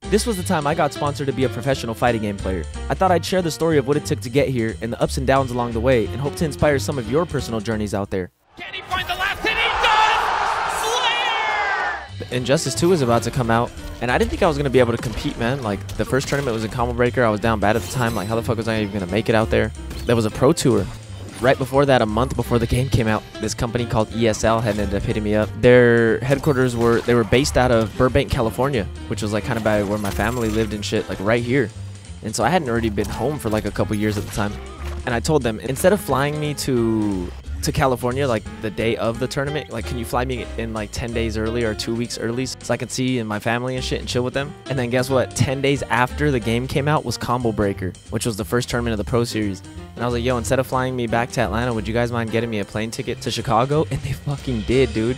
This was the time I got sponsored to be a professional fighting game player. I thought I'd share the story of what it took to get here and the ups and downs along the way, and hope to inspire some of your personal journeys out there. Can he find the last hit? He does! Slayer! Injustice 2 is about to come out, and I didn't think I was going to be able to compete, man. Like, the first tournament was in Combo Breaker. I was down bad at the time. Like, how the fuck was I even going to make it out there? There was a pro tour. Right before that, a month before the game came out, this company called ESL had ended up hitting me up. Their headquarters were based out of Burbank, California, which was like kind of by where my family lived and shit, like right here. And so I hadn't already been home for like a couple years at the time. And I told them, instead of flying me to California like the day of the tournament, like, can you fly me in like 10 days early or 2 weeks early so I could see my family and shit and chill with them? And then guess what? 10 days after the game came out was Combo Breaker, which was the first tournament of the Pro Series. And I was like, yo, instead of flying me back to Atlanta, would you guys mind getting me a plane ticket to Chicago? And they fucking did, dude.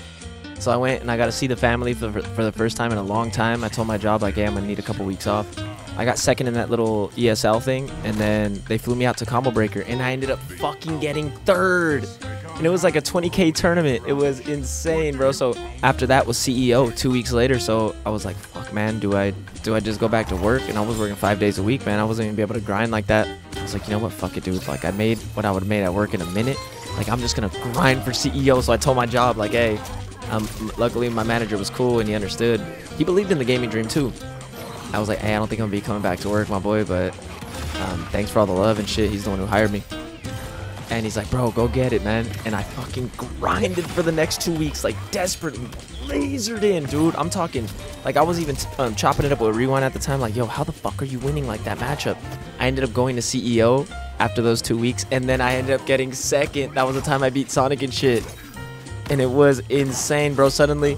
So I went and I got to see the family for the first time in a long time. I told my job, like, hey, I'm gonna need a couple weeks off. I got second in that little ESL thing, and then they flew me out to Combo Breaker, and I ended up fucking getting third. And it was like a 20K tournament. It was insane, bro. So after that was CEO 2 weeks later. So I was like, fuck, man, do I just go back to work? And I was working 5 days a week, man. I wasn't even be able to grind like that. I was like, you know what, fuck it, dude. Like, I made what I would have made at work in a minute. Like, I'm just gonna grind for CEO. So I told my job, like, hey, luckily my manager was cool and he understood. He believed in the gaming dream too. I was like, hey, I don't think I'm gonna be coming back to work, my boy, but thanks for all the love and shit. He's the one who hired me. And he's like, bro, go get it, man. And I fucking grinded for the next 2 weeks, like, desperately lasered in, dude. I'm talking, like, I was even chopping it up with Rewind at the time, like, yo, how the fuck are you winning like that matchup? I ended up going to CEO after those 2 weeks, and then I ended up getting second. That was the time I beat Sonic and shit. And it was insane, bro. Suddenly,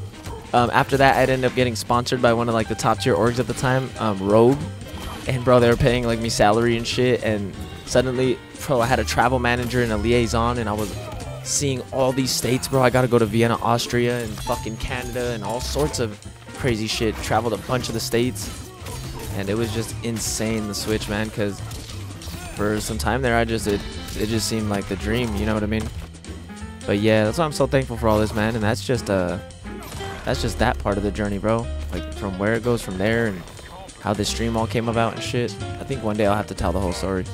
after that, I'd end up getting sponsored by one of, like, the top tier orgs at the time, Rogue. And, bro, they were paying, like, me salary and shit, and suddenly, bro, I had a travel manager and a liaison, and I was seeing all these states, bro. I got to go to Vienna, Austria, and fucking Canada, and all sorts of crazy shit. Traveled a bunch of the states, and it was just insane, the switch, man, because for some time there, it just seemed like the dream, you know what I mean? But yeah, that's why I'm so thankful for all this, man, and that's just that part of the journey, bro. Like, from where it goes from there, and how this stream all came about and shit. I think one day I'll have to tell the whole story.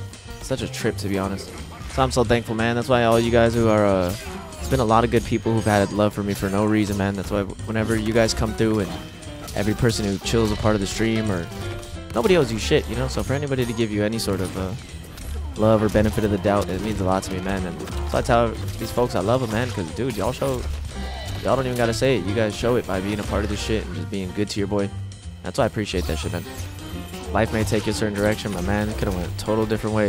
Such a trip, to be honest. So I'm so thankful, man. That's why all you guys who are there's been a lot of good people who've had love for me for no reason, man. That's why whenever you guys come through, and every person who chills a part of the stream, or nobody owes you shit, you know. So for anybody to give you any sort of love or benefit of the doubt, it means a lot to me, man. And so I tell these folks I love them, man, because dude, y'all don't even gotta say it. You guys show it by being a part of this shit and just being good to your boy. That's why I appreciate that shit, man. Life may take you a certain direction, but man, it could have went a total different way.